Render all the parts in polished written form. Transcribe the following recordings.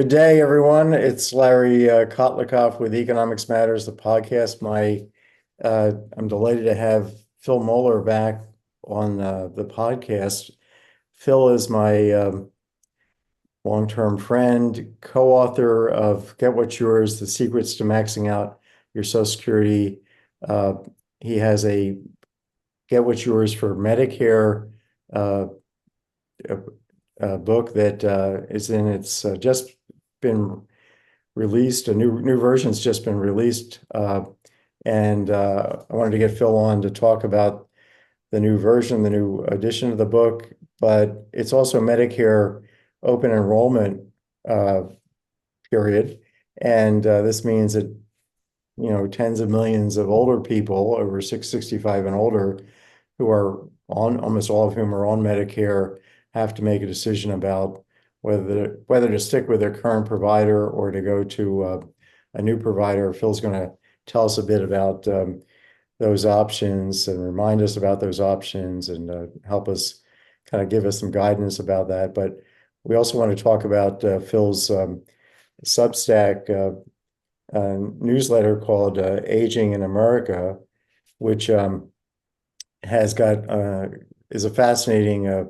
Good day, everyone. It's Larry Kotlikoff with Economics Matters, the podcast. I'm delighted to have Phil Moeller back on the podcast. Phil is my long-term friend, co-author of Get What's Yours: The Secrets to Maxing Out Your Social Security. Uh, he has a Get What's Yours for Medicare uh, book that is in its just been released. A new version's just been released, and I wanted to get Phil on to talk about the new version, the new edition of the book. But it's also Medicare open enrollment uh, period, and this means that tens of millions of older people over 665 and older who are on, almost all of whom are on Medicare, have to make a decision about whether to stick with their current provider or to go to a new provider. Phil's going to tell us a bit about those options and remind us about those options and help us kind of give us some guidance about that. But we also want to talk about Phil's Substack newsletter called Aging in America, which has got is a fascinating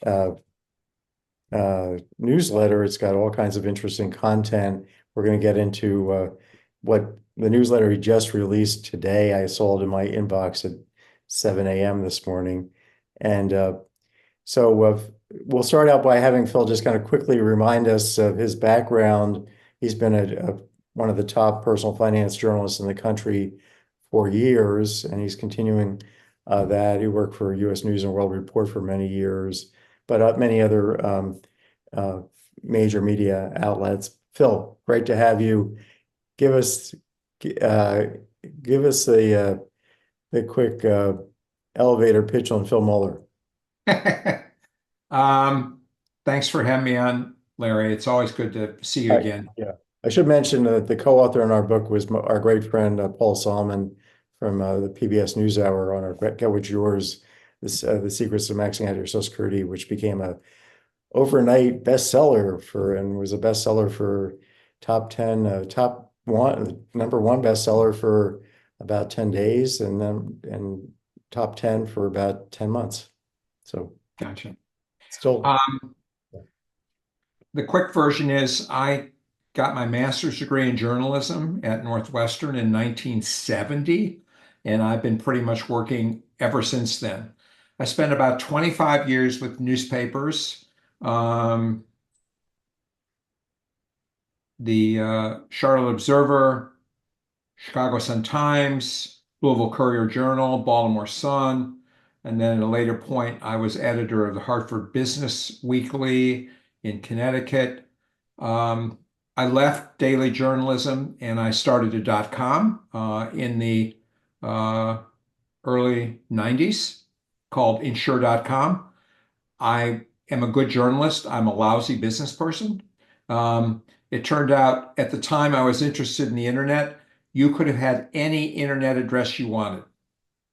uh, newsletter. It's got all kinds of interesting content. We're going to get into what the newsletter he just released today. I saw it in my inbox at 7 a.m. this morning. And so we'll start out by having Phil just kind of quickly remind us of his background. He's been one of the top personal finance journalists in the country for years, and he's continuing that. He worked for U.S. News and World Report for many years, but many other uh, major media outlets. Phil, great to have you. Give us uh, give us the quick elevator pitch on Phil Moeller. Um, Thanks for having me on, Larry. It's always good to see you again. Yeah, I should mention that the co-author in our book was our great friend Paul Solman from the PBS NewsHour on our Get What's Yours, The Secrets of Maxing Out Your Social Security, which became a overnight bestseller and was a bestseller for top 10, top one, number one bestseller for about 10 days and top 10 for about 10 months. So Gotcha. still, Um, the quick version is I got my master's degree in journalism at Northwestern in 1970, and I've been pretty much working ever since then. I spent about 25 years with newspapers, um, the Charlotte Observer, Chicago Sun-Times, Louisville Courier-Journal, Baltimore Sun, and then at a later point, I was editor of the Hartford Business Weekly in Connecticut. Um, I left daily journalism and I started a .com in the uh, early 90s called insure.com. I am a good journalist. I'm a lousy business person. It turned out at the time I was interested in the internet, you could have had any internet address you wanted.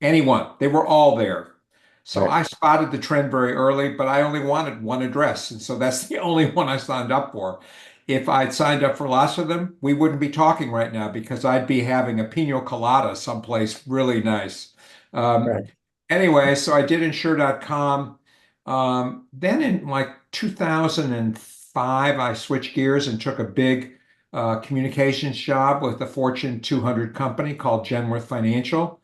Anyone. They were all there. So right. I spotted the trend very early, but I only wanted one address. And so that's the only one I signed up for. If I'd signed up for lots of them, we wouldn't be talking right now because I'd be having a pina colada someplace really nice. Um, Right. anyway, so I did insure.com. Then in like 2005, I switched gears and took a big communications job with a Fortune 200 company called Genworth Financial.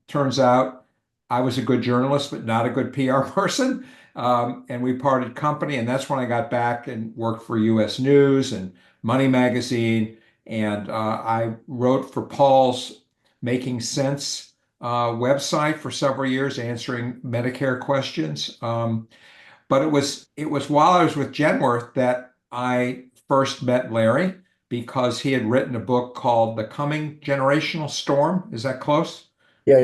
Turns out I was a good journalist, but not a good PR person. And we parted company. And that's when I got back and worked for US News and Money Magazine. And I wrote for Paul's Making Sense website for several years, answering Medicare questions. But it was while I was with Genworth that I first met Larry because he had written a book called The Coming Generational Storm. Is that close? Yeah,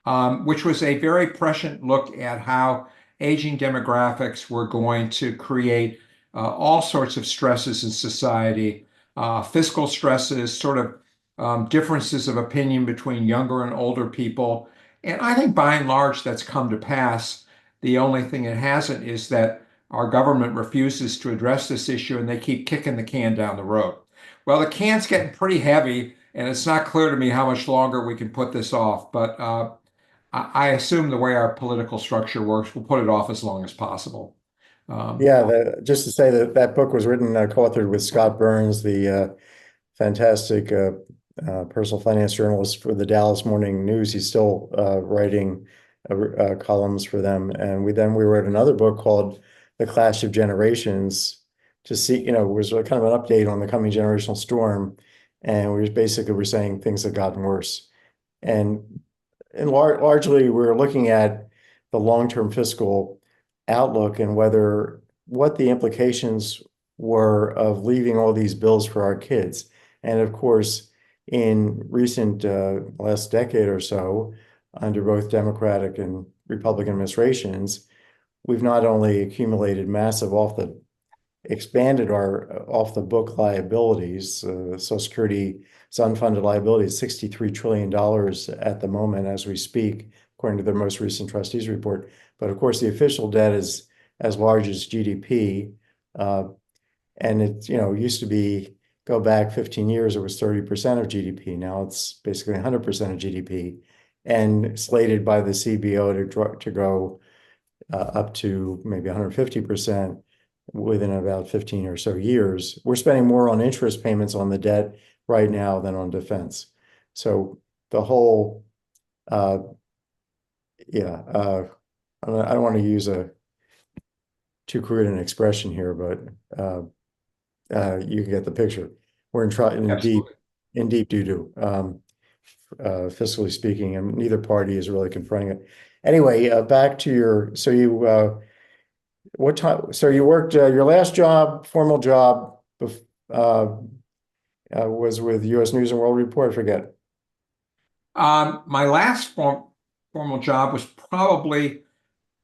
yeah. Which was a very prescient look at how aging demographics were going to create all sorts of stresses in society, fiscal stresses, sort of differences of opinion between younger and older people. And I think by and large that's come to pass. The only thing it hasn't is that our government refuses to address this issue and they keep kicking the can down the road. Well, the can's getting pretty heavy, and it's not clear to me how much longer we can put this off. But I assume the way our political structure works, we'll put it off as long as possible. Um, Yeah, just to say that that book was written, co-authored with Scott Burns, the fantastic personal finance journalist for the Dallas Morning News. He's still writing columns for them. And we wrote another book called The Clash of Generations to see, it was kind of an update on the coming generational storm. And we basically were saying things have gotten worse. And largely, we're looking at the long-term fiscal outlook and what the implications were of leaving all these bills for our kids. And of course, in recent last decade or so, under both Democratic and Republican administrations, we've not only accumulated massive expanded our off the book liabilities. Social Security's unfunded liability is $63 trillion at the moment as we speak, according to their most recent trustees report. But of course, the official debt is as large as GDP. And it, used to be, go back 15 years, it was 30% of GDP. Now it's basically 100% of GDP and slated by the CBO to go up to maybe 150% within about 15 or so years. We're spending more on interest payments on the debt right now than on defense. So the whole, yeah, I don't want to use a too crude an expression here, but you get the picture. We're Absolutely. in deep doo-doo, fiscally speaking, and neither party is really confronting it. Anyway, back to what time? So you worked your last job, formal job, uh, was with U.S. News and World Report. I forget. My last formal job was probably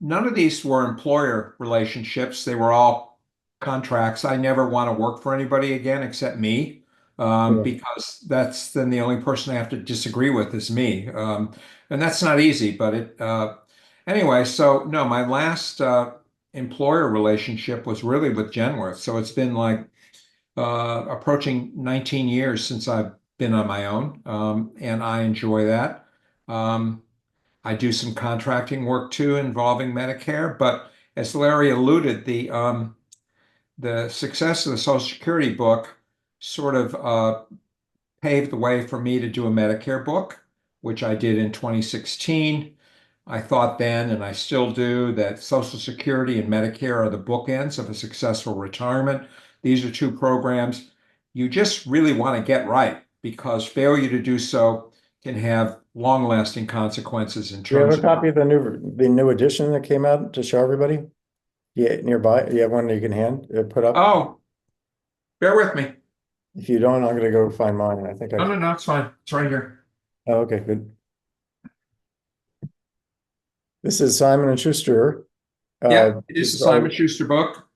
none of these were employer relationships. They were all contracts. I never want to work for anybody again except me, Yeah. because that's then the only person I have to disagree with is me. And that's not easy, but anyway, so no, my last employer relationship was really with Genworth. So it's been like approaching 19 years since I've been on my own, and I enjoy that. Um, I do some contracting work too involving Medicare, but as Larry alluded, the success of the Social Security book sort of paved the way for me to do a Medicare book, which I did in 2016. I thought then, and I still do, that Social Security and Medicare are the bookends of a successful retirement. These are two programs you just really want to get right because failure to do so can have long-lasting consequences in Do you have terms a of, copy of the new edition that came out to show everybody? Yeah, nearby. You have one that you can put up? oh, bear with me. If you don't, I'm going to go find mine. I think No, no, no, it's fine. It's right here. oh, okay, good. This is Simon and Schuster. Yeah, it This is the is Simon Schuster book.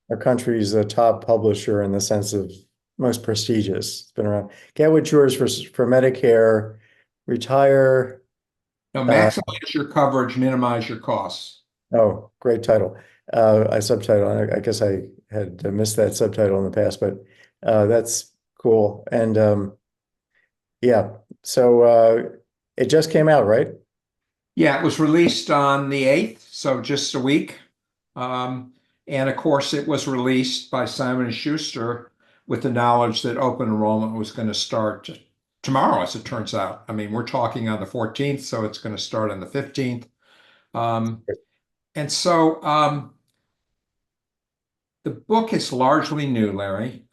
our country's top publisher in the sense of most prestigious. It's been around. Get what's yours for Medicare, retire. Now, Uh, maximize your coverage, minimize your costs. oh, great title. I subtitle. I guess I had missed that subtitle in the past, but that's cool. And yeah, so it just came out, right? Yeah, it was released on the 8th, so just a week. Um, and of course, it was released by Simon and Schuster with the knowledge that open enrollment was going to start tomorrow, as it turns out. I mean, we're talking on the 14th, so it's going to start on the 15th. Um, and so the book is largely new, Larry.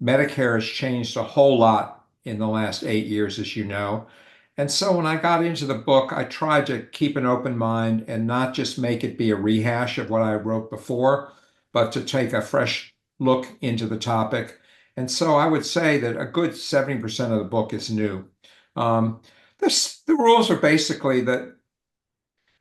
Medicare has changed a whole lot in the last 8 years, as you know. And so when I got into the book, I tried to keep an open mind and not just make it be a rehash of what I wrote before, but to take a fresh look into the topic. And so I would say that a good 70% of the book is new. Um, the rules are basically that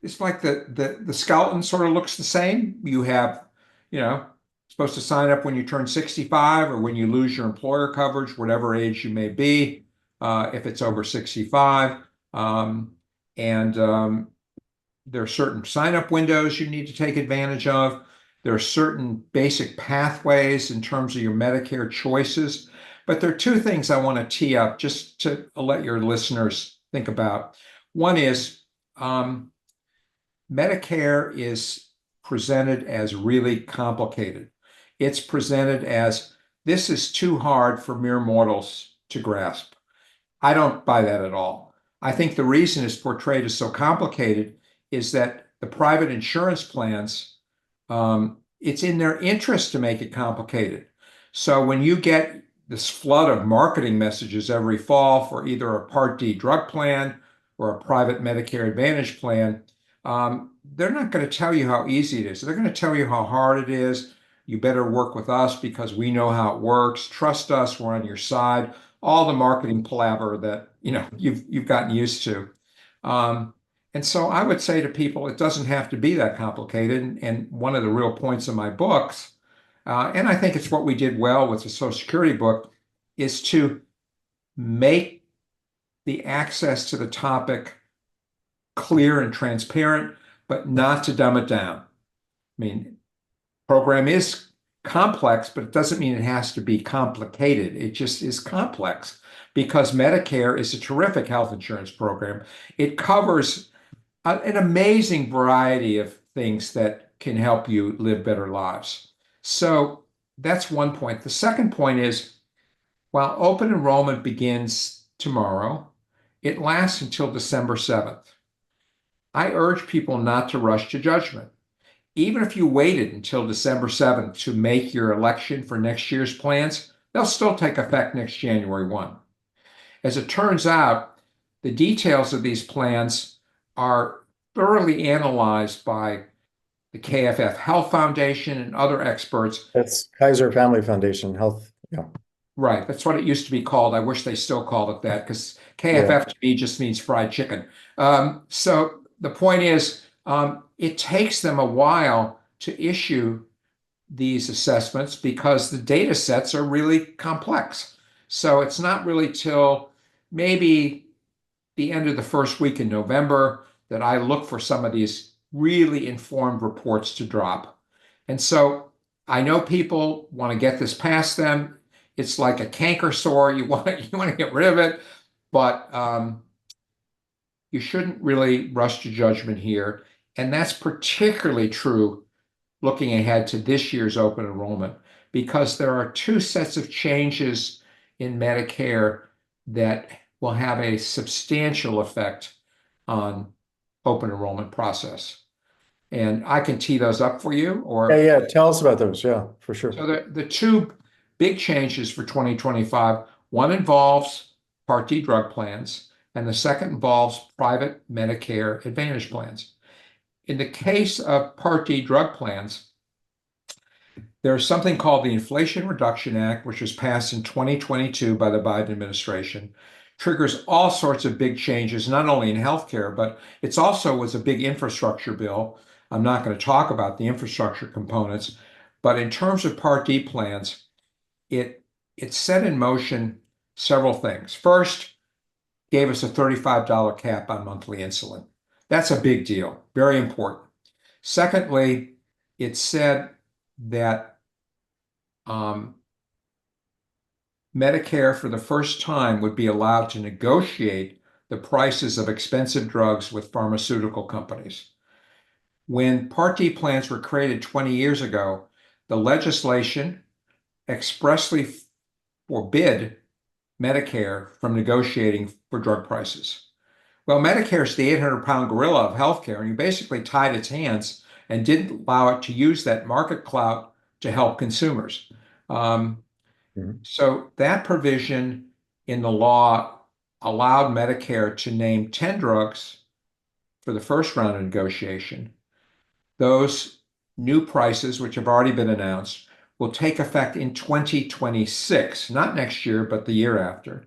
it's like the skeleton sort of looks the same. You have, you know, supposed to sign up when you turn 65 or when you lose your employer coverage, whatever age you may be, if it's over 65. And there are certain sign up windows you need to take advantage of. There are certain basic pathways in terms of your Medicare choices. But there are two things I want to tee up just to let your listeners think about. One is Medicare is presented as really complicated. It's presented as this is too hard for mere mortals to grasp. I don't buy that at all. I think the reason it's portrayed as so complicated is that the private insurance plans, it's in their interest to make it complicated. So when you get this flood of marketing messages every fall for either a Part D drug plan or a private Medicare Advantage plan, they're not going to tell you how easy it is. They're going to tell you how hard it is. You better work with us because we know how it works. Trust us, we're on your side. All the marketing palaver that you've gotten used to. And so I would say to people, it doesn't have to be that complicated. And one of the real points of my books, and I think it's what we did well with the Social Security book, is to make the access to the topic clear and transparent, but not to dumb it down. I mean, program is complex, but it doesn't mean it has to be complicated. It just is complex because Medicare is a terrific health insurance program. It covers an amazing variety of things that can help you live better lives. So that's one point. The second point is while open enrollment begins tomorrow, it lasts until December 7th. I urge people not to rush to judgment. Even if you waited until December 7th to make your election for next year's plans, they'll still take effect next January 1. As it turns out, the details of these plans are thoroughly analyzed by the KFF Health Foundation and other experts. That's Kaiser Family Foundation Health. Yeah. Right, that's what it used to be called. I wish they still called it that because Yeah. KFF to me just means fried chicken. So the point is, it takes them a while to issue these assessments because the data sets are really complex. So it's not really till maybe the end of the first week in November that I look for some of these really informed reports to drop. And so I know people want to get this past them. It's like a canker sore. You want to get rid of it, but you shouldn't really rush to judgment here. And that's particularly true looking ahead to this year's open enrollment because there are two sets of changes in Medicare that will have a substantial effect on open enrollment process. And I can tee those up for you. Yeah. Tell us about those. Yeah, for sure. So the two big changes for 2025, one involves Part D drug plans, and the second involves private Medicare Advantage plans. In the case of Part D drug plans, there's something called the Inflation Reduction Act, which was passed in 2022 by the Biden administration, triggers all sorts of big changes, not only in healthcare, but it's also was a big infrastructure bill. I'm not going to talk about the infrastructure components, but in terms of Part D plans, it set in motion several things. First, gave us a $35 cap on monthly insulin. That's a big deal, very important. Secondly, it said that Medicare for the first time would be allowed to negotiate the prices of expensive drugs with pharmaceutical companies. When Part D plans were created 20 years ago, the legislation expressly forbid Medicare from negotiating for drug prices. Well, Medicare is the 800-pound gorilla of healthcare, and you basically tied its hands and didn't allow it to use that market clout to help consumers. So that provision in the law allowed Medicare to name 10 drugs for the first round of negotiation. Those new prices, which have already been announced, will take effect in 2026, not next year, but the year after.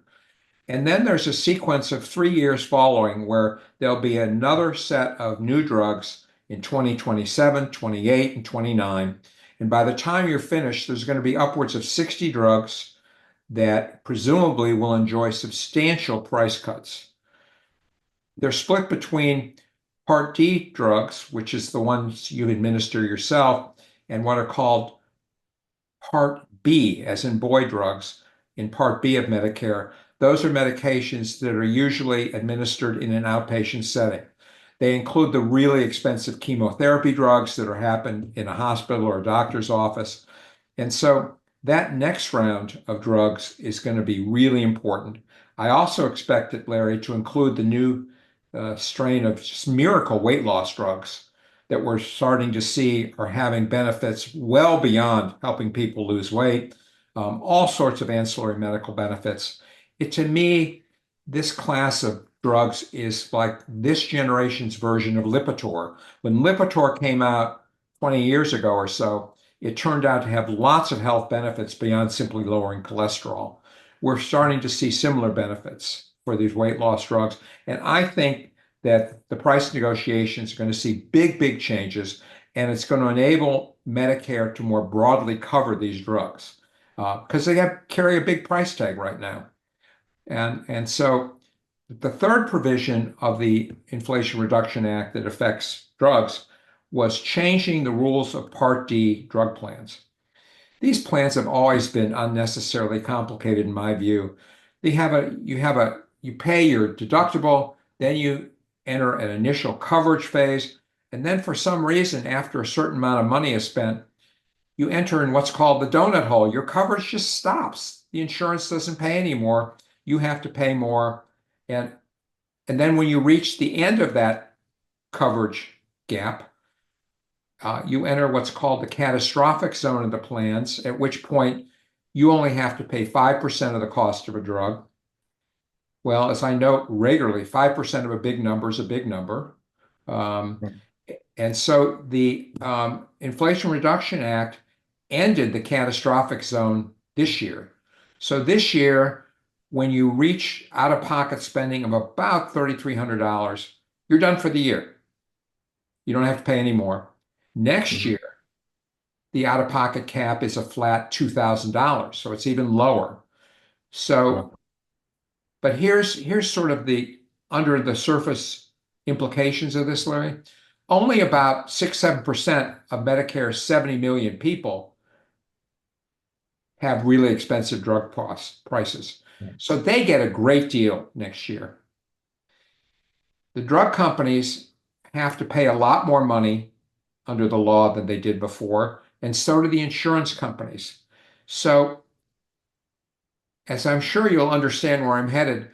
And then there's a sequence of 3 years following where there'll be another set of new drugs in 2027, 28, and 29. And by the time you're finished, there's going to be upwards of 60 drugs that presumably will enjoy substantial price cuts. They're split between Part D drugs, which is the ones you administer yourself, and what are called Part B, as in boy drugs, in Part B of Medicare. Those are medications that are usually administered in an outpatient setting. They include the really expensive chemotherapy drugs that are happen in a hospital or a doctor's office. And so that next round of drugs is going to be really important. I also expect it, Larry, to include the new strain of just miracle weight loss drugs that we're starting to see are having benefits well beyond helping people lose weight, all sorts of ancillary medical benefits. To me, this class of drugs is like this generation's version of Lipitor. When Lipitor came out 20 years ago or so, it turned out to have lots of health benefits beyond simply lowering cholesterol. We're starting to see similar benefits for these weight loss drugs. And I think that the price negotiations are going to see big, big changes, and it's going to enable Medicare to more broadly cover these drugs because they carry a big price tag right now. And so the third provision of the Inflation Reduction Act that affects drugs was changing the rules of Part D drug plans. These plans have always been unnecessarily complicated in my view. You pay your deductible, then you enter an initial coverage phase, and then for some reason, after a certain amount of money is spent, you enter in what's called the donut hole. Your coverage just stops. The insurance doesn't pay anymore. You have to pay more. And, and then when you reach the end of that coverage gap, you enter what's called the catastrophic zone of the plans, at which point you only have to pay 5% of the cost of a drug. Well, as I note regularly, 5% of a big number is a big number. And so the Inflation Reduction Act ended the catastrophic zone this year. So this year, when you reach out-of-pocket spending of about $3,300, you're done for the year. You don't have to pay any more. Next year, the out-of-pocket cap is a flat $2,000, so it's even lower. So, but here's sort of the under the surface implications of this, Larry. Only about 6-7% of Medicare's 70 million people have really expensive drug prices. So they get a great deal next year. The drug companies have to pay a lot more money under the law than they did before, and so do the insurance companies. So, as I'm sure you'll understand where I'm headed,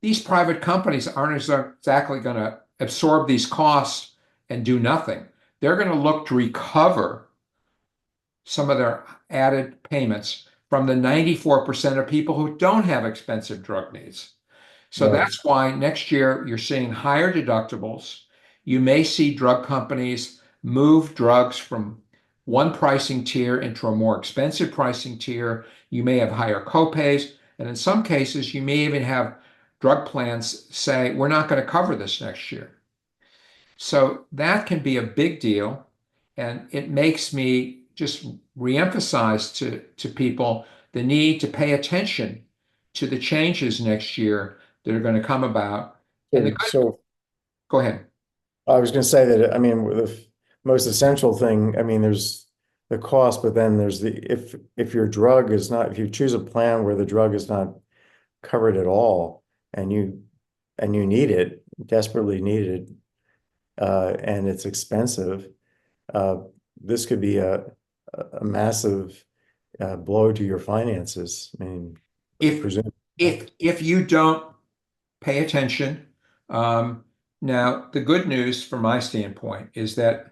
these private companies aren't exactly going to absorb these costs and do nothing. They're going to look to recover some of their added payments from the 94% of people who don't have expensive drug needs. So that's why next year you're seeing higher deductibles. You may see drug companies move drugs from one pricing tier into a more expensive pricing tier. You may have higher copays. And in some cases, you may even have drug plans say, we're not going to cover this next year. So that can be a big deal. And it makes me just reemphasize to people the need to pay attention to the changes next year that are going to come about. So Go ahead. I was going to say that, I mean, the most essential thing, I mean, there's the cost, but then there's if your drug is not, if you choose a plan where the drug is not covered at all and you need it, desperately need it, and it's expensive, this could be a massive blow to your finances. I mean, if you don't pay attention, now the good news from my standpoint is that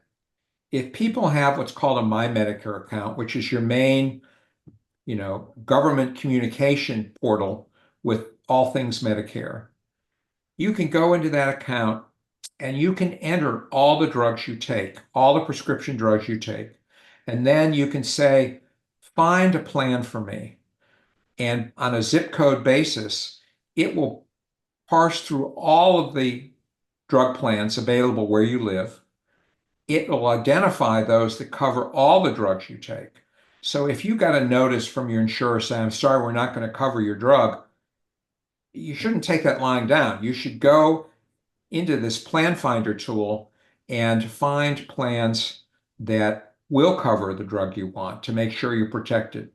if people have what's called a My Medicare account, which is your main, government communication portal with all things Medicare, you can go into that account and you can enter all the drugs you take, all the prescription drugs you take. And then you can say, find a plan for me. And on a zip code basis, it will parse through all of the drug plans available where you live. It will identify those that cover all the drugs you take. So if you got a notice from your insurer saying, I'm sorry, we're not going to cover your drug, you shouldn't take that lying down. You should go into this plan finder tool and find plans that will cover the drug you want to make sure you're protected.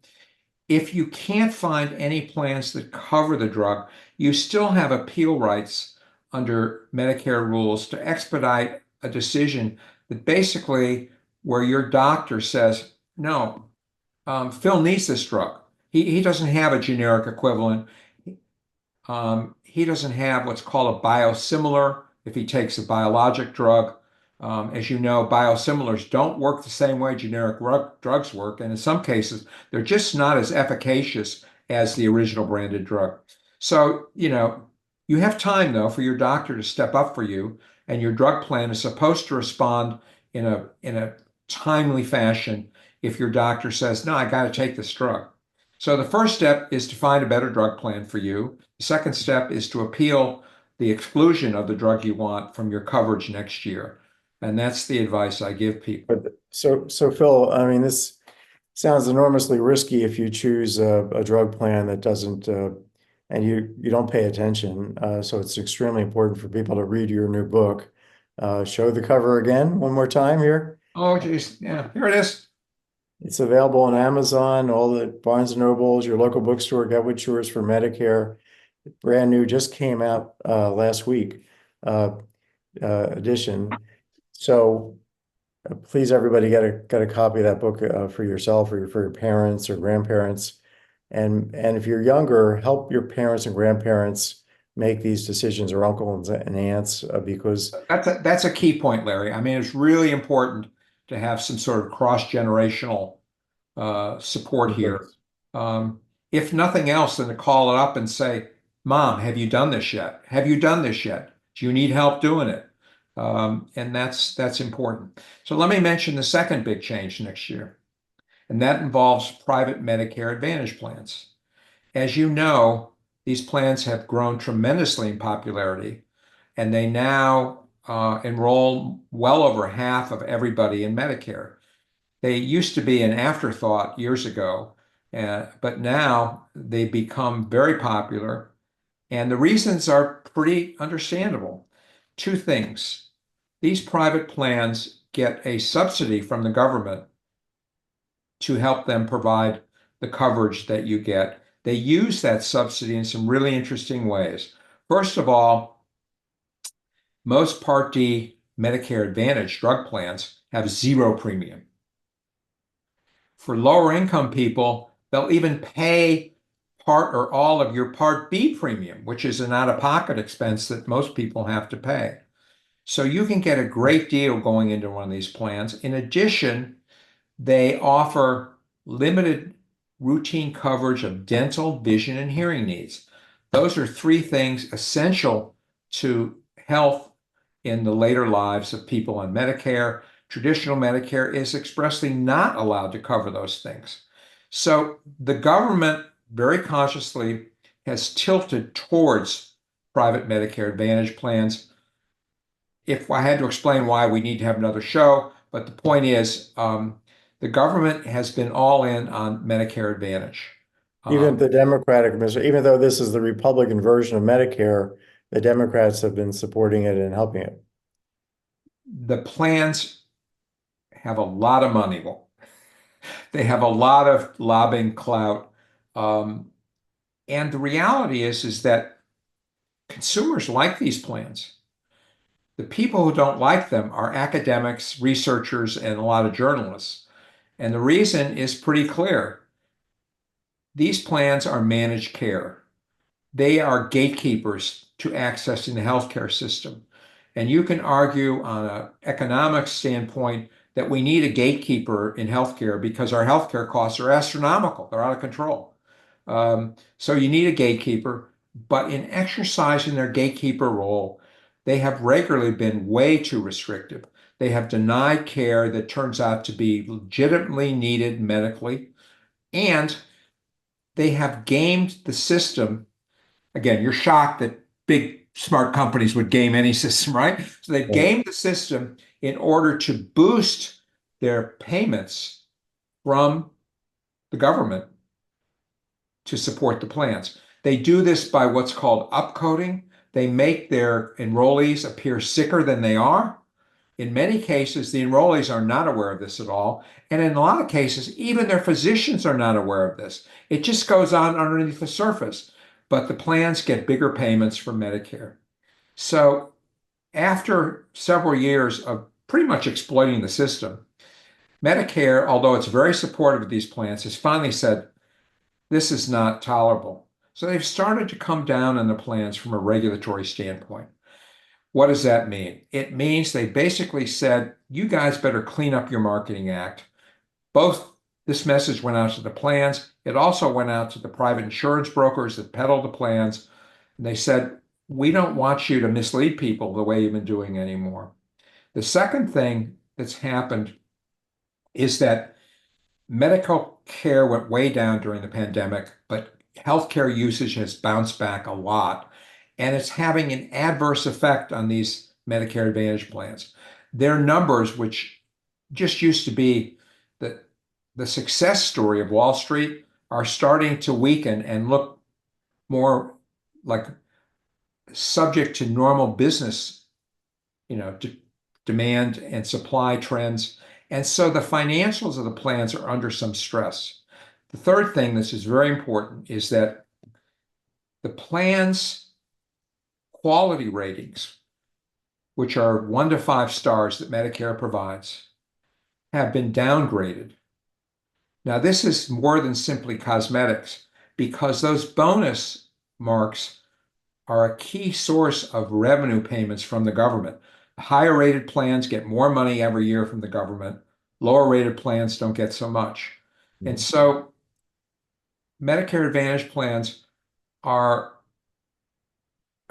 If you can't find any plans that cover the drug, you still have appeal rights under Medicare rules to expedite a decision that basically where your doctor says, no, Phil needs this drug. He doesn't have a generic equivalent. He doesn't have what's called a biosimilar if he takes a biologic drug. As you know, biosimilars don't work the same way generic drugs work, and in some cases, they're just not as efficacious as the original branded drug. So, you have time though for your doctor to step up for you, and your drug plan is supposed to respond in a timely fashion if your doctor says, "No, I got to take this drug." So the first step is to find a better drug plan for you. The second step is to appeal the exclusion of the drug you want from your coverage next year. And that's the advice I give people. So Phil, I mean, this sounds enormously risky if you choose a drug plan that doesn't, and you don't pay attention. So it's extremely important for people to read your new book. Show the cover again one more time here. Oh, geez. Yeah, here it is. It's available on Amazon, all the Barnes and Nobles, your local bookstore, Get What Yours for Medicare. Brand new, just came out last week edition. So please, everybody, get a copy of that book for yourself or for your parents or grandparents. And if you're younger, help your parents and grandparents make these decisions, or uncles and aunts, because That's a key point, Larry. I mean, it's really important to have some sort of cross-generational support here. If nothing else, then to call it up and say, "Mom, have you done this yet? Have you done this yet? Do you need help doing it?" And that's important. So let me mention the second big change next year, and that involves private Medicare Advantage plans. As you know, these plans have grown tremendously in popularity, and they now enroll well over half of everybody in Medicare. They used to be an afterthought years ago, but now they become very popular, and the reasons are pretty understandable. Two things. These private plans get a subsidy from the government to help them provide the coverage that you get. They use that subsidy in some really interesting ways. First of all, most Part D Medicare Advantage drug plans have zero premium. For lower income people, they'll even pay part or all of your Part B premium, which is an out-of-pocket expense that most people have to pay. So you can get a great deal going into one of these plans. In addition, they offer limited routine coverage of dental, vision, and hearing needs. Those are three things essential to health in the later lives of people on Medicare. Traditional Medicare is expressly not allowed to cover those things. So the government very consciously has tilted towards private Medicare Advantage plans. If I had to explain why, we need to have another show, but the point is, the government has been all in on Medicare Advantage. even the Democratic administration, even though this is the Republican version of Medicare, the Democrats have been supporting it and helping it. The plans have a lot of money. They have a lot of lobbying clout. And the reality is that consumers like these plans. The people who don't like them are academics, researchers, and a lot of journalists. And the reason is pretty clear. These plans are managed care. They are gatekeepers to accessing the healthcare system. And you can argue on an economic standpoint that we need a gatekeeper in healthcare because our healthcare costs are astronomical. They're out of control. So you need a gatekeeper, but in exercising their gatekeeper role, they have regularly been way too restrictive. They have denied care that turns out to be legitimately needed medically, and they have gamed the system. Again, you're shocked that big smart companies would game any system, right? So they've gamed the system in order to boost their payments from the government to support the plans. They do this by what's called upcoding. They make their enrollees appear sicker than they are. In many cases, the enrollees are not aware of this at all. And in a lot of cases, even their physicians are not aware of this. It just goes on underneath the surface. But the plans get bigger payments from Medicare. So after several years of pretty much exploiting the system, Medicare, although it's very supportive of these plans, has finally said, this is not tolerable. So they've started to come down on the plans from a regulatory standpoint. What does that mean? It means they basically said, you guys better clean up your marketing act. Both this message went out to the plans. It also went out to the private insurance brokers that peddle the plans. And they said, we don't want you to mislead people the way you've been doing anymore. The second thing that's happened is that medical care went way down during the pandemic, but healthcare usage has bounced back a lot, and it's having an adverse effect on these Medicare Advantage plans. Their numbers, which just used to be the success story of Wall Street, are starting to weaken and look more like subject to normal business, demand and supply trends. And so the financials of the plans are under some stress. The third thing this is very important is that the plans quality ratings, which are 1 to 5 stars that Medicare provides, have been downgraded. Now, this is more than simply cosmetics because those bonus marks are a key source of revenue payments from the government. Higher rated plans get more money every year from the government. Lower rated plans don't get so much. And so Medicare Advantage plans are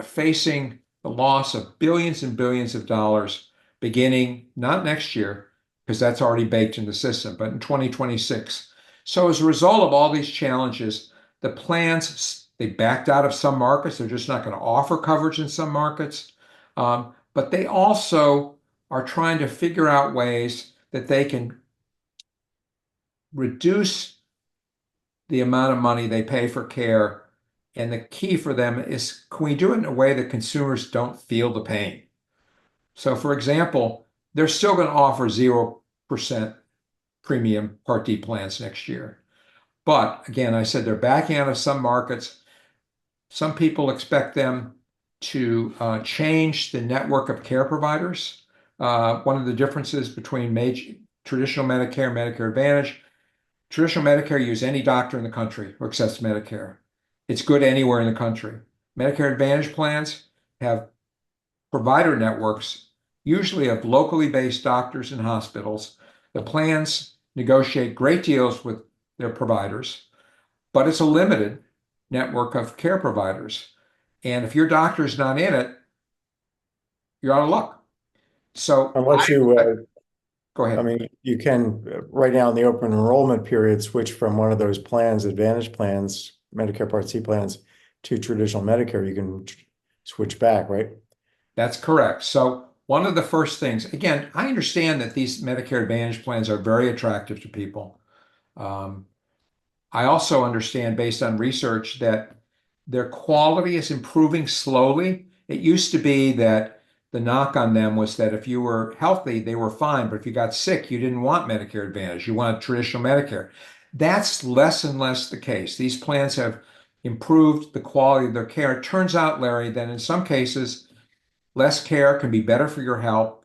facing the loss of billions and billions of dollars beginning not next year, because that's already baked in the system, but in 2026. So as a result of all these challenges, the plans, they backed out of some markets. They're just not going to offer coverage in some markets. But they also are trying to figure out ways that they can reduce the amount of money they pay for care. And the key for them is, can we do it in a way that consumers don't feel the pain? So for example, they're still going to offer 0% premium Part D plans next year. But again, I said they're backing out of some markets. Some people expect them to change the network of care providers. One of the differences between traditional Medicare and Medicare Advantage, traditional Medicare, use any doctor in the country who accepts Medicare. It's good anywhere in the country. Medicare Advantage plans have provider networks, usually of locally based doctors and hospitals. The plans negotiate great deals with their providers, but it's a limited network of care providers. And if your doctor's not in it, you're out of luck. So Unless go I ahead. mean, you can, right now in the open enrollment period, switch from one of those plans, Advantage plans, Medicare Part C plans, to traditional Medicare. You can switch back, right? That's correct. So one of the first things, again, I understand that these Medicare Advantage plans are very attractive to people. I also understand, based on research, that their quality is improving slowly. It used to be that the knock on them was that if you were healthy, they were fine, but if you got sick, you didn't want Medicare Advantage. You wanted traditional Medicare. That's less and less the case. These plans have improved the quality of their care. It turns out, Larry, that in some cases, less care can be better for your health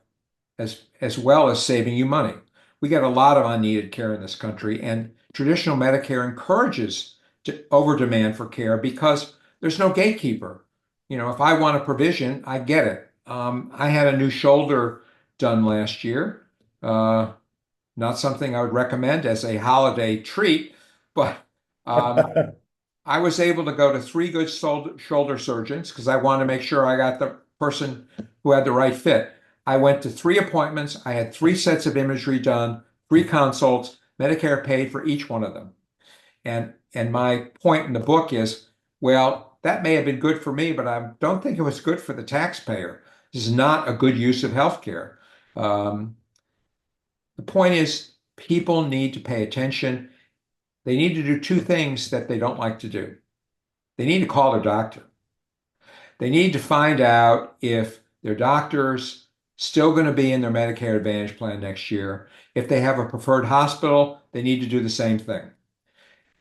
as well as saving you money. We get a lot of unneeded care in this country, and traditional Medicare encourages over demand for care because there's no gatekeeper. If I want a provision, I get it. I had a new shoulder done last year. Not something I would recommend as a holiday treat, but I was able to go to 3 good shoulder surgeons because I wanted to make sure I got the person who had the right fit. I went to 3 appointments. I had 3 sets of imagery done, 3 consults. Medicare paid for each one of them. And my point in the book is, well, that may have been good for me, but I don't think it was good for the taxpayer. This is not a good use of healthcare. The point is, people need to pay attention. They need to do 2 things that they don't like to do. They need to call their doctor. They need to find out if their doctor's still going to be in their Medicare Advantage plan next year. If they have a preferred hospital, they need to do the same thing.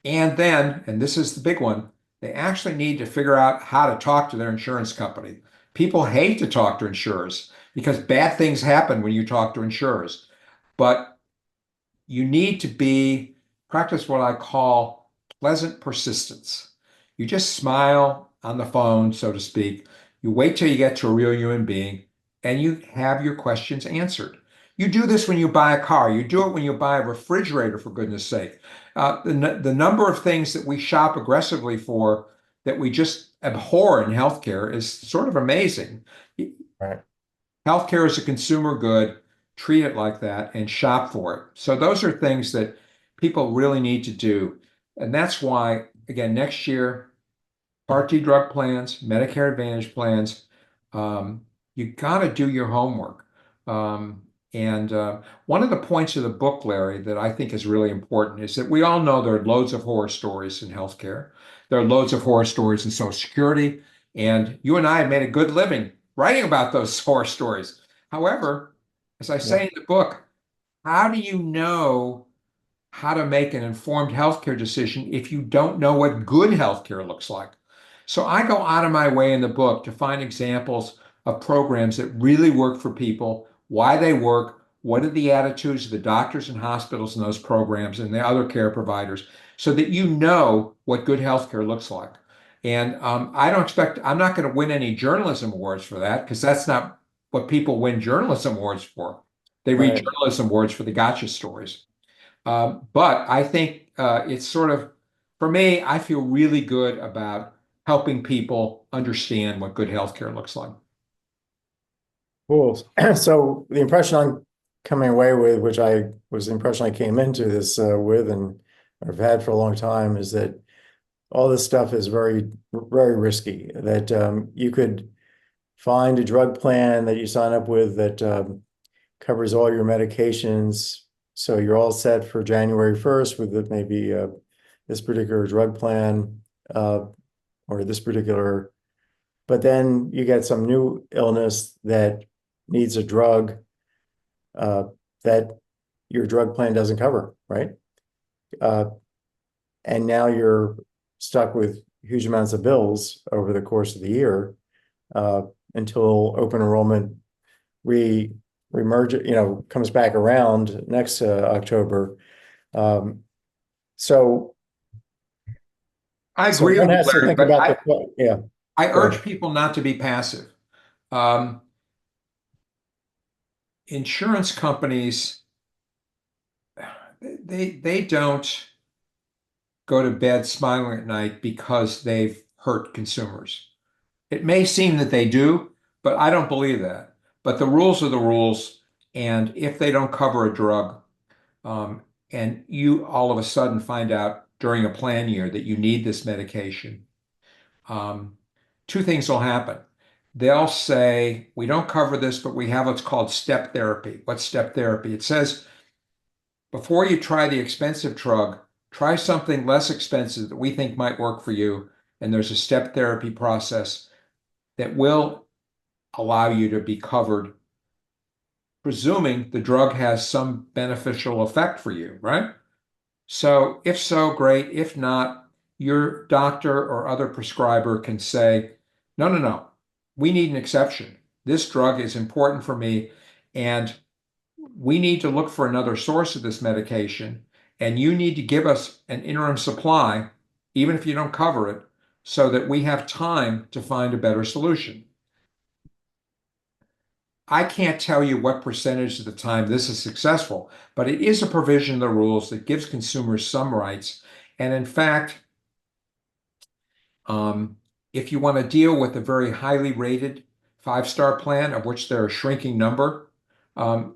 And then, and this is the big one, they actually need to figure out how to talk to their insurance company. People hate to talk to insurers because bad things happen when you talk to insurers. But you need to practice what I call pleasant persistence. You just smile on the phone, so to speak. You wait till you get to a real human being and you have your questions answered. You do this when you buy a car. You do it when you buy a refrigerator, for goodness sake. The number of things that we shop aggressively for that we just abhor in healthcare is sort of amazing. Right. Healthcare is a consumer good. Treat it like that and shop for it. So those are things that people really need to do. And that's why, again, next year, Part D drug plans, Medicare Advantage plans, you got to do your homework. And one of the points of the book, Larry, that I think is really important is that we all know there are loads of horror stories in healthcare. There are loads of horror stories in Social Security. And you and I have made a good living writing about those horror stories. However, as I Yeah. say in the book, how do you know how to make an informed healthcare decision if you don't know what good healthcare looks like? So I go out of my way in the book to find examples of programs that really work for people, why they work, what are the attitudes of the doctors and hospitals in those programs and the other care providers, so that you know what good healthcare looks like. And I'm not going to win any journalism awards for that because that's not what people win journalism awards for. They read Right. journalism awards for the gotcha stories. But I think it's sort of, for me, I feel really good about helping people understand what good healthcare looks like. Cool. So the impression I'm coming away with, which I was the impression I came into this with and I've had for a long time, is that all this stuff is very risky. That you could find a drug plan that you sign up with that covers all your medications. So you're all set for January 1st with maybe this particular drug plan uh, or this particular, but then you get some new illness that needs a drug uh, that your drug plan doesn't cover, right? Uh, and now you're stuck with huge amounts of bills over the course of the year uh, until open enrollment re remerge, comes back around next October. Um, so, I so agree one with you, has to Larry, think but about I, yeah, I go ahead. urge people not to be passive. Um, Insurance companies, they don't go to bed smiling at night because they've hurt consumers. It may seem that they do, but I don't believe that. But the rules are the rules, and if they don't cover a drug, um, and you all of a sudden find out during a plan year that you need this medication, um, two things will happen. They'll say, we don't cover this, but we have what's called step therapy. What's step therapy? It says, before you try the expensive drug, try something less expensive that we think might work for you. And there's a step therapy process that will allow you to be covered, presuming the drug has some beneficial effect for you, right? So, if so, great. If not, your doctor or other prescriber can say, no, no, no, we need an exception. This drug is important for me, and we need to look for another source of this medication, and you need to give us an interim supply, even if you don't cover it, so that we have time to find a better solution. I can't tell you what percentage of the time this is successful, but it is a provision of the rules that gives consumers some rights. And in fact, um, if you want to deal with a very highly rated five-star plan, of which there are a shrinking number,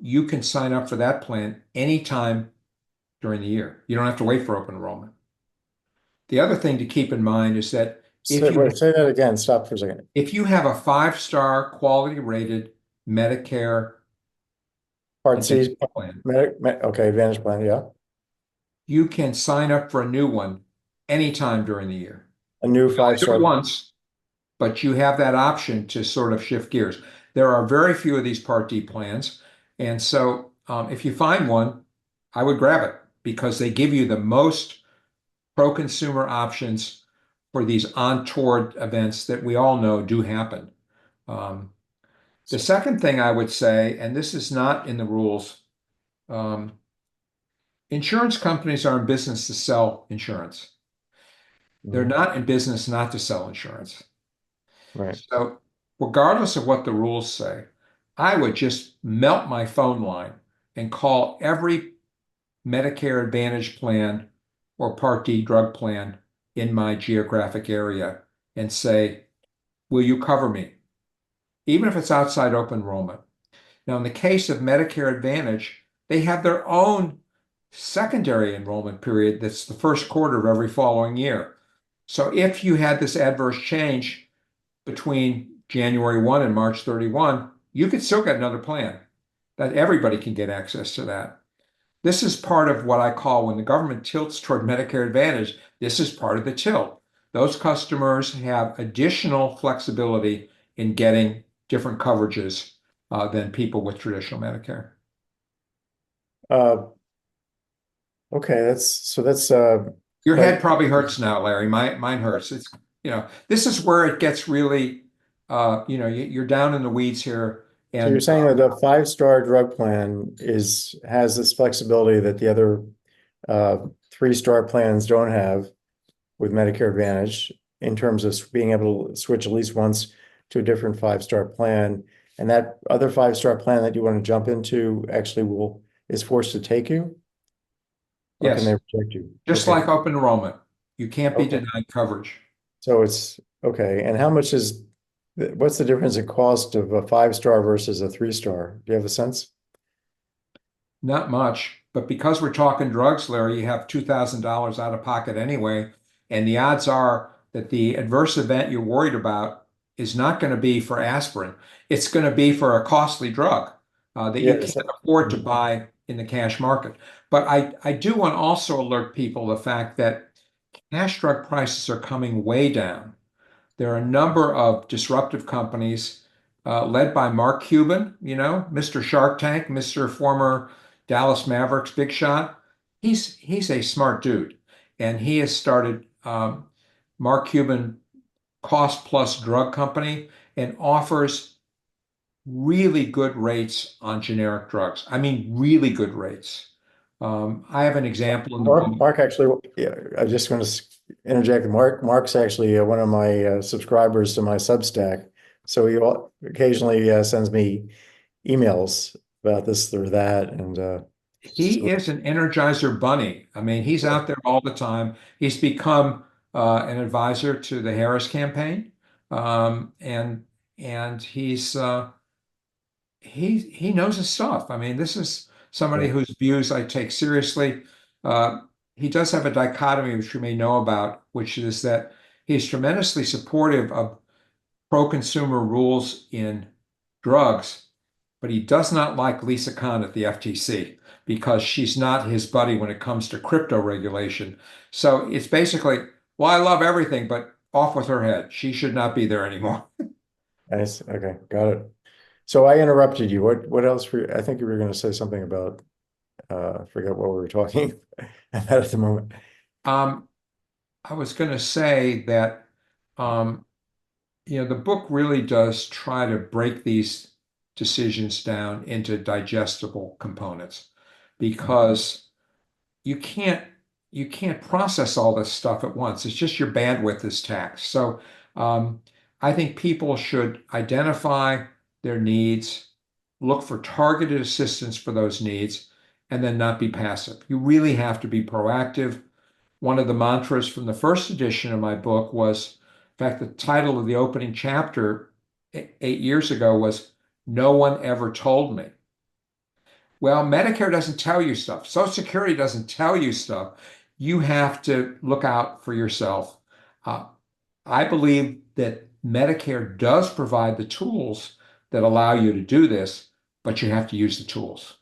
you can sign up for that plan anytime during the year. You don't have to wait for open enrollment. The other thing to keep in mind is that So, wait, say that again. Stop for a second. if you have a five-star quality rated Medicare Part Advantage C, plan, okay, Advantage plan, yeah. you can sign up for a new one anytime during the year. A new You only do it five-star. once, but you have that option to sort of shift gears. There are very few of these Part D plans. And so if you find one, I would grab it because they give you the most pro-consumer options for these untoward events that we all know do happen. Um, the second thing I would say, and this is not in the rules, um, insurance companies are in business to sell insurance. They're Mhm. not in business not to sell insurance. Right. So, regardless of what the rules say, I would just melt my phone line and call every Medicare Advantage plan or Part D drug plan in my geographic area and say, will you cover me? Even if it's outside open enrollment. Now, in the case of Medicare Advantage, they have their own secondary enrollment period that's the first quarter of every following year. So if you had this adverse change between January 1 and March 31, you could still get another plan. That everybody can get access to that. This is part of what I call when the government tilts toward Medicare Advantage, this is part of the tilt. Those customers have additional flexibility in getting different coverages than people with traditional Medicare. Uh, okay, that's Your quite head probably hurts now, Larry. Mine hurts. It's, this is where it gets really, you're down in the weeds here. so you're And saying that the five-star drug plan has this flexibility that the other uh, three-star plans don't have with Medicare Advantage in terms of being able to switch at least once to a different five-star plan. And that other five-star plan that you want to jump into actually is forced to take you, or can they yes, reject you? just Okay. like open enrollment, you can't be Okay. denied coverage. So it's okay. And what's the difference in cost of a five-star versus a three-star? Do you have a sense? Not much, but because we're talking drugs, Larry, you have $2,000 out of pocket anyway, and the odds are that the adverse event you're worried about is not going to be for aspirin. It's going to be for a costly drug that you Yes. can't afford to buy in the cash market. But I do want to also alert people the fact that cash drug prices are coming way down. There are a number of disruptive companies led by Mark Cuban, Mr. Shark Tank, Mr. former Dallas Mavericks big shot. He's a smart dude, and he has started Mark Cuban Cost Plus Drug Company and offers really good rates on generic drugs. I mean, really good rates. I have an example in the book. Mark actually, yeah, I just want to interject. Mark's actually one of my subscribers to my Substack. So occasionally sends me emails about this or that. And He so, is an Energizer bunny. I mean, he's out there all the time. He's become an advisor to the Harris campaign, and he knows his stuff. I mean, this is somebody yeah. whose views I take seriously. Uh, he does have a dichotomy, which you may know about, which is that he's tremendously supportive of pro-consumer rules in drugs, but he does not like Lisa Khan at the FTC because she's not his buddy when it comes to crypto regulation. So it's basically, well, I love everything, but off with her head. She should not be there anymore. Nice. Okay, got it. So I interrupted you. What else I think you were going to say something about I forget what we were talking about at the moment. Um, I was going to say that, um, the book really does try to break these decisions down into digestible components because you can't you can't process all this stuff at once. It's just your bandwidth is taxed. So I think people should identify their needs, look for targeted assistance for those needs, and then not be passive. You really have to be proactive. One of the mantras from the first edition of my book was, in fact, the title of the opening chapter 8 years ago was "No One Ever Told Me." Well, Medicare doesn't tell you stuff. Social Security doesn't tell you stuff. You have to look out for yourself. Uh, I believe that Medicare does provide the tools that allow you to do this, but you have to use the tools.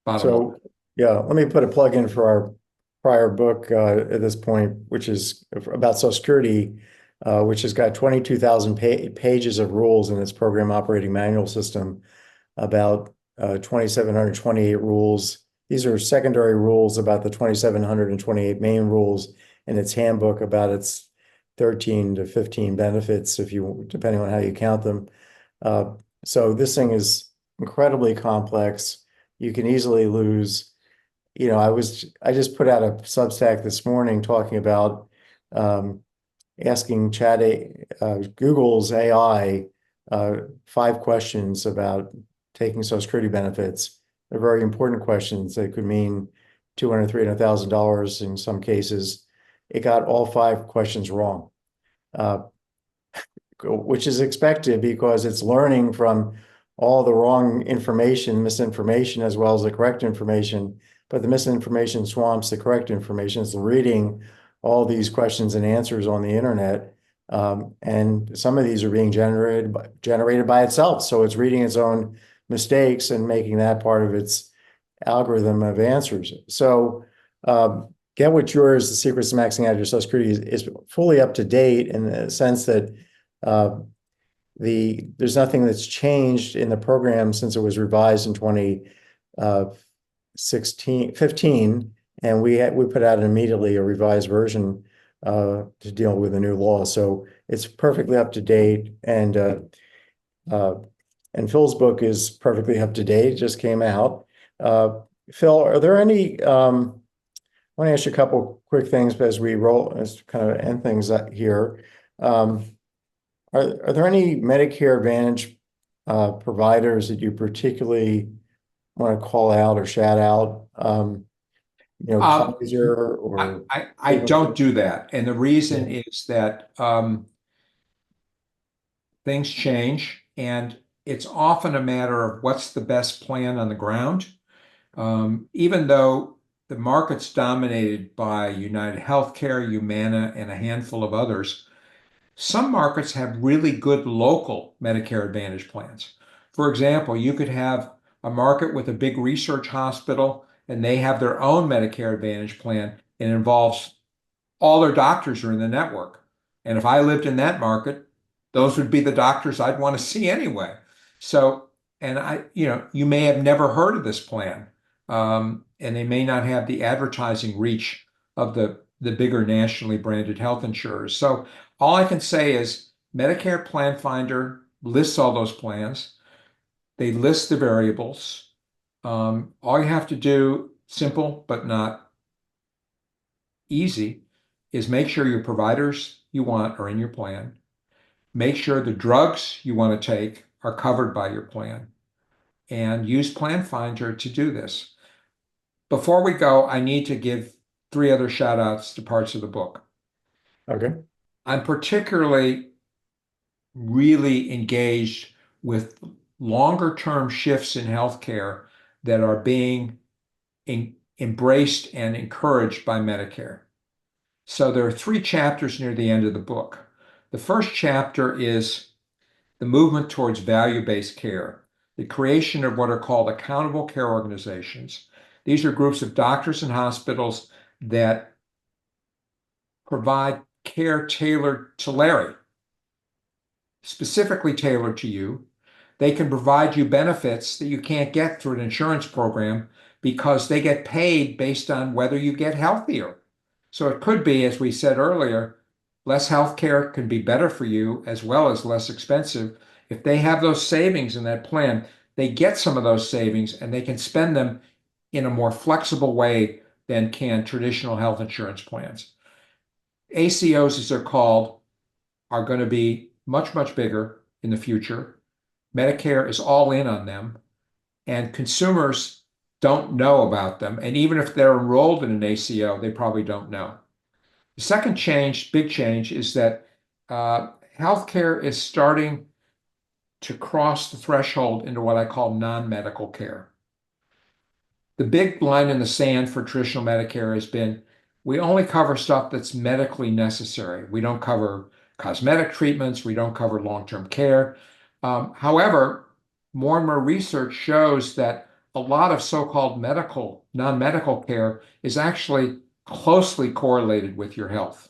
Bottom line. So yeah, let me put a plug in for our prior book at this point, which is about Social Security. which has got 22,000 pages of rules in its program operating manual system, about 2,728 rules. These are secondary rules about the 2,728 main rules in its handbook about its 13 to 15 benefits, if you, depending on how you count them. So this thing is incredibly complex. You can easily lose. I just put out a Substack this morning talking about asking Google's AI 5 questions about taking Social Security benefits. They're very important questions. They could mean $200,000, $300,000 in some cases. It got all 5 questions wrong, uh, which is expected because it's learning from all the wrong information, misinformation, as well as the correct information. But the misinformation swamps the correct information. It's reading all these questions and answers on the internet. And some of these are being generated by itself. So it's reading its own mistakes and making that part of its algorithm of answers. So Get What's Yours, The Secrets to Maxing Out Your Social Security is fully up to date in the sense that there's nothing that's changed in the program since it was revised in 2015, and we put out immediately a revised version to deal with the new law. So it's perfectly up to date, and Phil's book is perfectly up to date. It just came out. Phil, are there any? I want to ask you a couple quick things as we as kind of end things up here. Are there any Medicare Advantage providers that you particularly want to call out or shout out? Kaiser or I don't do that. And the reason is that things change, and it's often a matter of what's the best plan on the ground. Even though the market's dominated by United Healthcare, Humana, and a handful of others, some markets have really good local Medicare Advantage plans. For example, you could have a market with a big research hospital, and they have their own Medicare Advantage plan. It involves all their doctors are in the network. And if I lived in that market, those would be the doctors I'd want to see anyway. So, and you may have never heard of this plan, and they may not have the advertising reach of the bigger nationally branded health insurers. So all I can say is Medicare Plan Finder lists all those plans. They list the variables. All you have to do, simple but not easy, is make sure your providers you want are in your plan. Make sure the drugs you want to take are covered by your plan, and use Plan Finder to do this. Before we go, I need to give 3 other shout outs to parts of the book. Okay. I'm particularly really engaged with longer term shifts in healthcare that are being embraced and encouraged by Medicare. So there are 3 chapters near the end of the book. The first chapter is the movement towards value-based care, the creation of what are called accountable care organizations. These are groups of doctors and hospitals that provide care tailored to Larry, specifically tailored to you. They can provide you benefits that you can't get through an insurance program because they get paid based on whether you get healthier. So it could be, as we said earlier, less health care can be better for you as well as less expensive. If they have those savings in that plan, they get some of those savings and they can spend them in a more flexible way than can traditional health insurance plans. ACOs, as they're called, are going to be much, much bigger in the future. Medicare is all in on them, and consumers don't know about them. And even if they're enrolled in an ACO, they probably don't know. The second change, big change, is that healthcare is starting to cross the threshold into what I call non-medical care. The big line in the sand for traditional Medicare has been, we only cover stuff that's medically necessary. We don't cover cosmetic treatments. We don't cover long-term care. However, more and more research shows that a lot of so-called non-medical care is actually closely correlated with your health.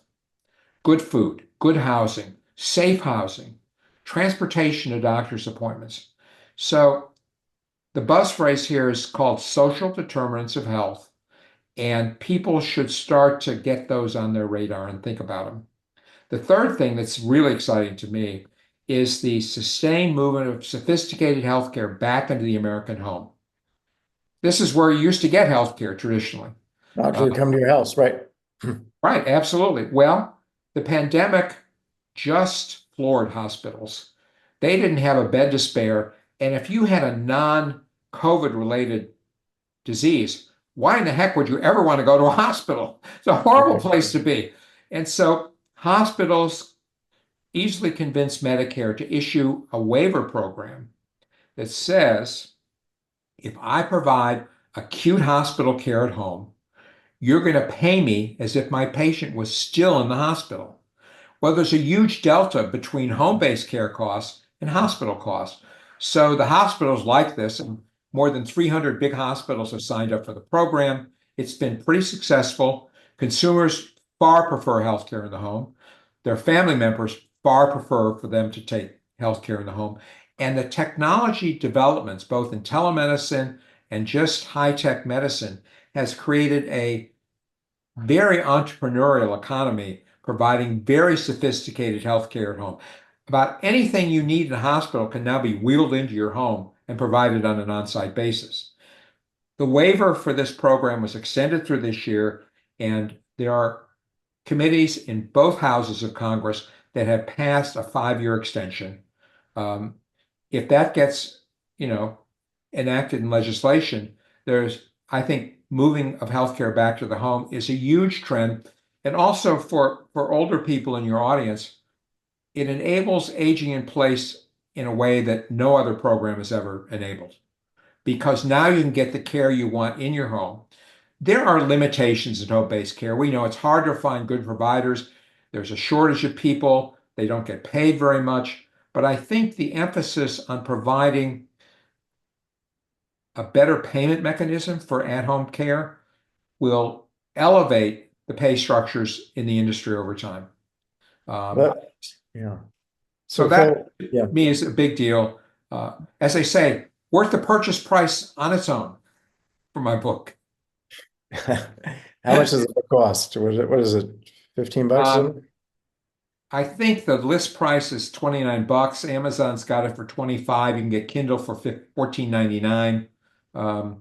Good food, good housing, safe housing, transportation to doctor's appointments. So the buzz phrase here is called social determinants of health, and people should start to get those on their radar and think about them. The third thing that's really exciting to me is the sustained movement of sophisticated healthcare back into the American home. This is where you used to get healthcare traditionally. Doctor come to your house, right? Right, absolutely. Well, the pandemic just floored hospitals. They didn't have a bed to spare. And if you had a non-COVID related disease, why in the heck would you ever want to go to a hospital? It's a horrible place to be. And so hospitals easily convinced Medicare to issue a waiver program that says if I provide acute hospital care at home, you're going to pay me as if my patient was still in the hospital. Well, there's a huge delta between home-based care costs and hospital costs. So the hospitals like this, and more than 300 big hospitals have signed up for the program. It's been pretty successful. Consumers far prefer healthcare in the home. Their family members far prefer for them to take healthcare in the home. And the technology developments, both in telemedicine and just high-tech medicine, has created a very entrepreneurial economy, providing very sophisticated healthcare at home. About anything you need in a hospital can now be wheeled into your home and provided on an on-site basis. The waiver for this program was extended through this year, and there are committees in both houses of Congress that have passed a 5-year extension. If that gets, enacted in legislation, there's, I think, moving of healthcare back to the home is a huge trend. And also for older people in your audience, it enables aging in place in a way that no other program has ever enabled. Because now you can get the care you want in your home. There are limitations in home-based care. We know it's hard to find good providers. There's a shortage of people. They don't get paid very much. But I think the emphasis on providing a better payment mechanism for at-home care will elevate the pay structures in the industry over time. But yeah. So So that, Phil, yeah. to me, is a big deal. As they say, worth the purchase price on its own for my book. How much does it cost? What is it? $15 or something? I think the list price is $29. Amazon's got it for 25. You can get Kindle for $14.99. For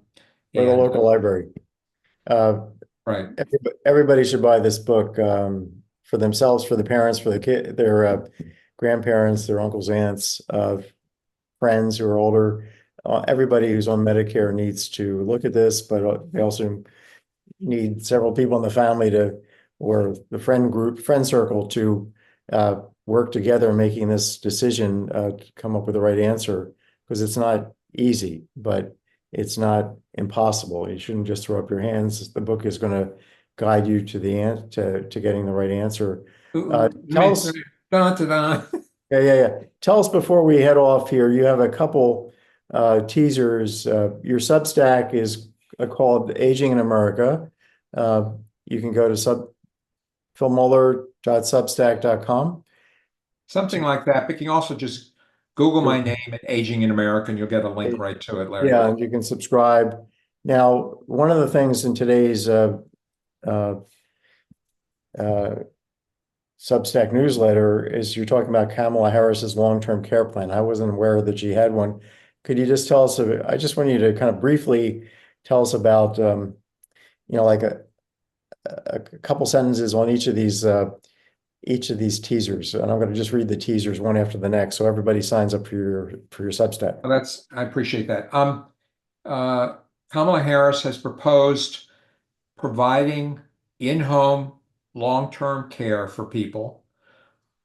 the And local library. right. Everybody should buy this book for themselves, for the parents, for the kid, their grandparents, their uncles, aunts, friends who are older. Everybody who's on Medicare needs to look at this, but they also need several people in the family or the friend circle to work together in making this decision to come up with the right answer, because it's not easy, but it's not impossible. You shouldn't just throw up your hands. The book is going to guide you to to getting the right answer. Tell us, yeah. Tell us before we head off here. You have a couple teasers. Your Substack is called Aging in America. You can go to philmoeller.substack.com. Something like that. But you can also just Google my name and Aging in America, and you'll get a link right to it, Larry. Yeah, and you can subscribe. Now, one of the things in today's Substack newsletter is you're talking about Kamala Harris's long-term care plan. I wasn't aware that she had one. Could you just tell us, I just want you to kind of briefly tell us about, like a couple sentences on each of these teasers. And I'm going to just read the teasers one after the next, so everybody signs up for your Substack. Well, I appreciate that. Kamala Harris has proposed providing in-home long-term care for people.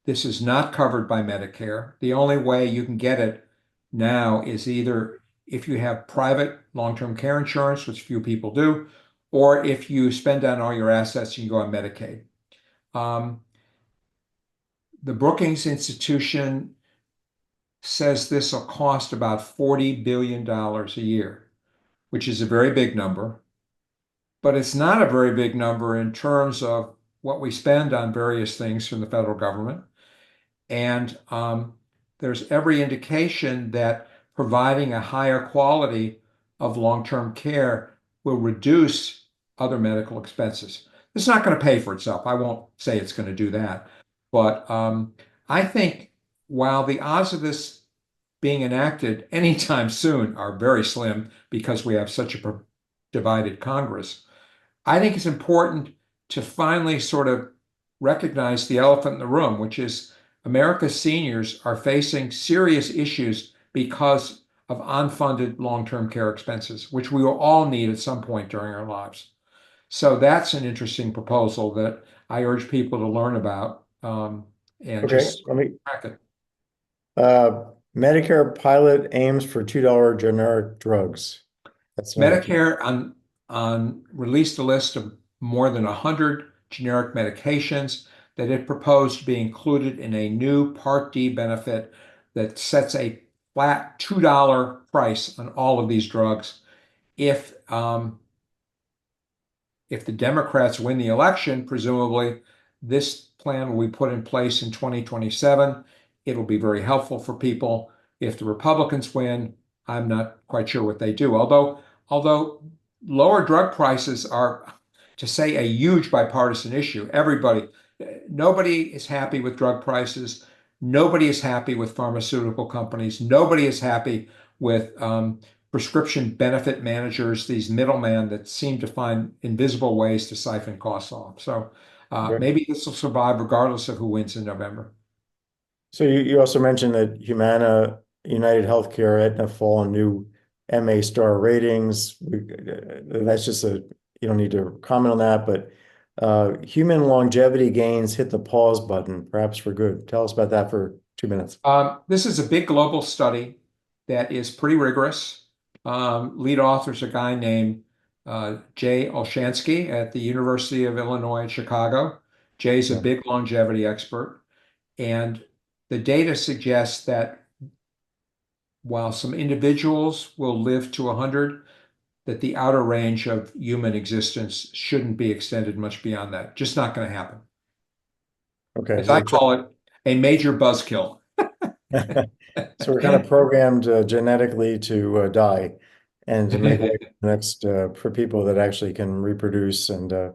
This is not covered by Medicare. The only way you can get it now is either if you have private long-term care insurance, which few people do, or if you spend down all your assets, you can go on Medicaid. The Brookings Institution says this will cost about $40 billion a year, which is a very big number. But it's not a very big number in terms of what we spend on various things from the federal government. And there's every indication that providing a higher quality of long-term care will reduce other medical expenses. It's not going to pay for itself. I won't say it's going to do that. But I think while the odds of this being enacted anytime soon are very slim because we have such a divided Congress, I think it's important to finally sort of recognize the elephant in the room, which is America's seniors are facing serious issues because of unfunded long-term care expenses, which we will all need at some point during our lives. So that's an interesting proposal that I urge people to learn about and Okay, just let me, track it. Medicare pilot aims for $2 generic drugs. That's Medicare released a list of more than 100 generic medications that it proposed to be included in a new Part D benefit that sets a flat $2 price on all of these drugs. If if the Democrats win the election, presumably this plan will be put in place in 2027. It'll be very helpful for people. If the Republicans win, I'm not quite sure what they do. Although lower drug prices are, to say, a huge bipartisan issue. Nobody is happy with drug prices. Nobody is happy with pharmaceutical companies. Nobody is happy with prescription benefit managers, these middlemen that seem to find invisible ways to siphon costs off. So okay. maybe this will survive regardless of who wins in November. So you also mentioned that Humana, United Healthcare, Aetna fall on new MA star ratings. That's just you don't need to comment on that, but human longevity gains hit the pause button, perhaps for good. Tell us about that for 2 minutes. This is a big global study that is pretty rigorous. Lead author is a guy named Jay Olshansky at the University of Illinois at Chicago. Jay's a Yeah. big longevity expert, and the data suggests that while some individuals will live to 100, that the outer range of human existence shouldn't be extended much beyond that. Just not going to happen. Okay, As I call it, a major buzzkill. so we're kind of programmed genetically to die and to make way for the next for people that actually can reproduce Well,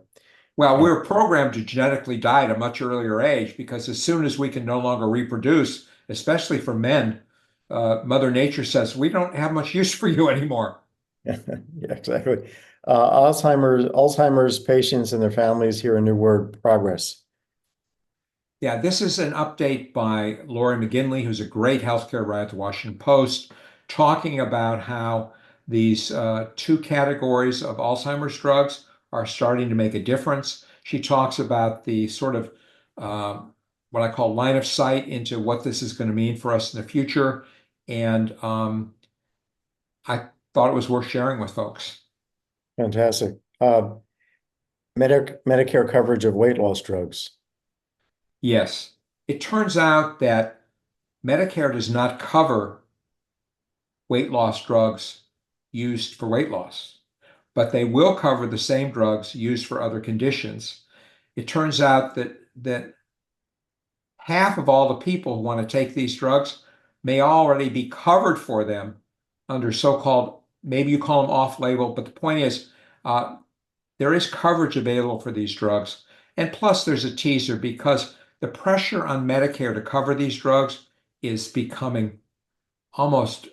and we're programmed to genetically die at a much earlier age because as soon as we can no longer reproduce, especially for men, Mother Nature says, we don't have much use for you anymore. yeah, exactly. Alzheimer's patients and their families hear a new word, progress. Yeah, this is an update by Lori McGinley, who's a great healthcare writer at the Washington Post, talking about how these two categories of Alzheimer's drugs are starting to make a difference. She talks about the sort of what I call line of sight into what this is going to mean for us in the future. And I thought it was worth sharing with folks. Fantastic. Medicare coverage of weight loss drugs. Yes, it turns out that Medicare does not cover weight loss drugs used for weight loss, but they will cover the same drugs used for other conditions. It turns out that half of all the people who want to take these drugs may already be covered for them under so-called, maybe you call them off-label, but the point is there is coverage available for these drugs. And plus there's a teaser because the pressure on Medicare to cover these drugs is becoming almost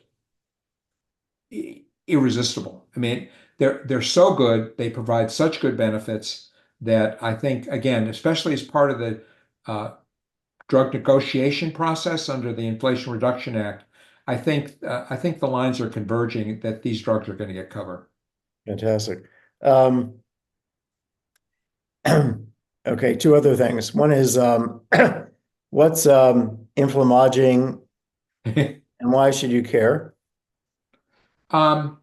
irresistible. I mean, they're so good, they provide such good benefits that I think, again, especially as part of the drug negotiation process under the Inflation Reduction Act, I think the lines are converging that these drugs are going to get covered. Fantastic. Okay, two other things. One is what's inflammaging and why should you care? Um,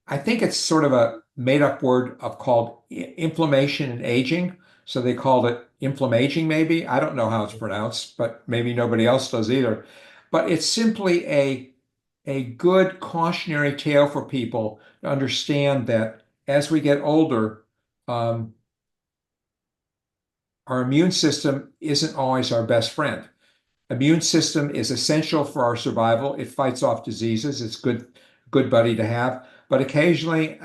I think it's sort of a made-up word of called inflammation and aging. So they called it inflammaging, maybe. I don't know how it's pronounced, but maybe nobody else does either. But it's simply a good cautionary tale for people to understand that as we get older, um, our immune system isn't always our best friend. Immune system is essential for our survival. It fights off diseases. It's good buddy to have. But occasionally,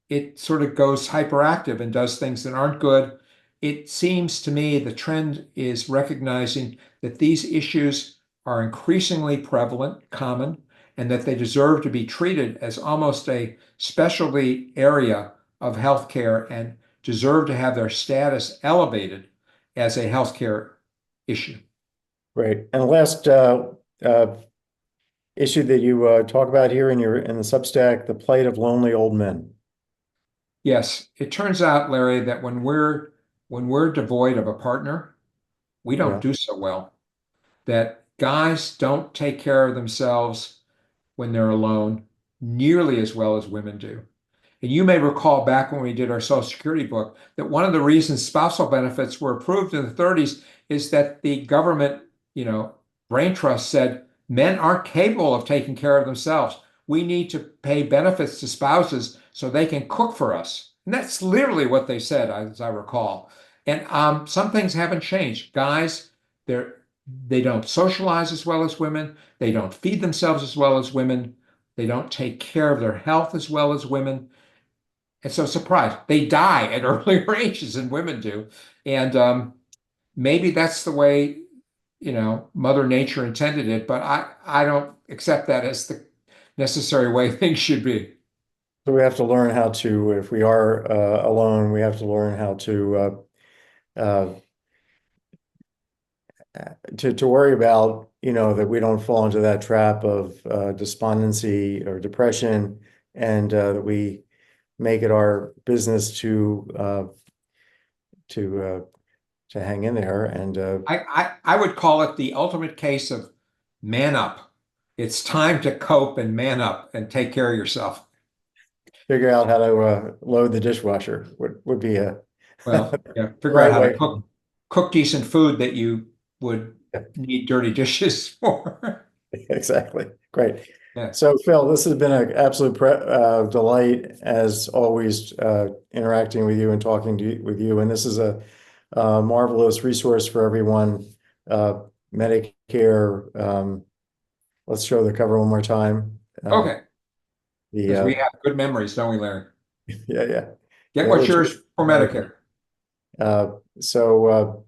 it sort of goes hyperactive and does things that aren't good. It seems to me the trend is recognizing that these issues are increasingly prevalent, common, and that they deserve to be treated as almost a specialty area of healthcare and deserve to have their status elevated as a healthcare issue. Great. And the last issue that you talk about here in the Substack, the plight of lonely old men. Yes, it turns out, Larry, that when we're devoid of a partner, we don't Yeah. do so well. That guys don't take care of themselves when they're alone nearly as well as women do. And you may recall back when we did our Social Security book that one of the reasons spousal benefits were approved in the 30s is that the government, brain trust said men aren't capable of taking care of themselves. We need to pay benefits to spouses so they can cook for us. And that's literally what they said, as I recall. And some things haven't changed. Guys, they don't socialize as well as women. They don't feed themselves as well as women. They don't take care of their health as well as women. And so surprised, they die at earlier ages than women do. And maybe that's the way, Mother Nature intended it, but I don't accept that as the necessary way things should be. So we have to learn how to, if we are alone, we have to learn how uh, to worry about, that we don't fall into that trap of despondency or depression, and that we make it our business to to hang in there and I would call it the ultimate case of man up. It's time to cope and man up and take care of yourself. figure out how to load the dishwasher would be a Well, yeah, figure out right how to way. cook decent food that you would Yeah, need dirty dishes for. exactly. Great. Yeah. So, Phil, this has been an absolute delight, as always, interacting with you and talking with you. And this is a marvelous resource for everyone. Medicare. Let's show the cover one more time. Okay. The Because we have good memories, don't we, Larry? yeah, yeah. Get Get what's what you yours for Medicare. so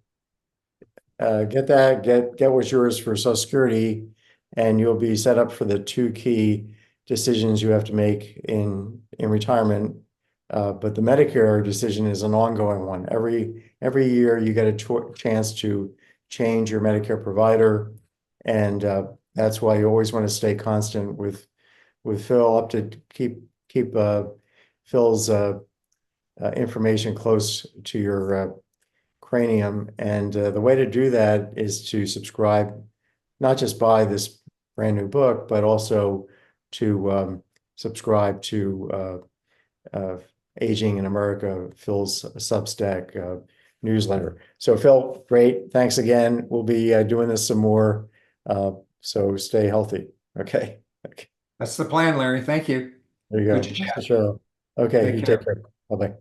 get that, get what's yours for Social Security, and you'll be set up for the two key decisions you have to make in retirement. But the Medicare decision is an ongoing one. Every year you get a chance to change your Medicare provider, and that's why you always want to stay constant with Phil, up to keep Phil's information close to your cranium. And the way to do that is to subscribe, not just buy this brand new book, but also to subscribe to Aging in America, Phil's Substack newsletter. So, Phil, great. Thanks again. We'll be doing this some more. So stay healthy. Okay. Okay. That's the plan, Larry. Thank you. There you Good go. to Mr. chat. Sherrill. Okay. Take You take care. care. Bye-bye.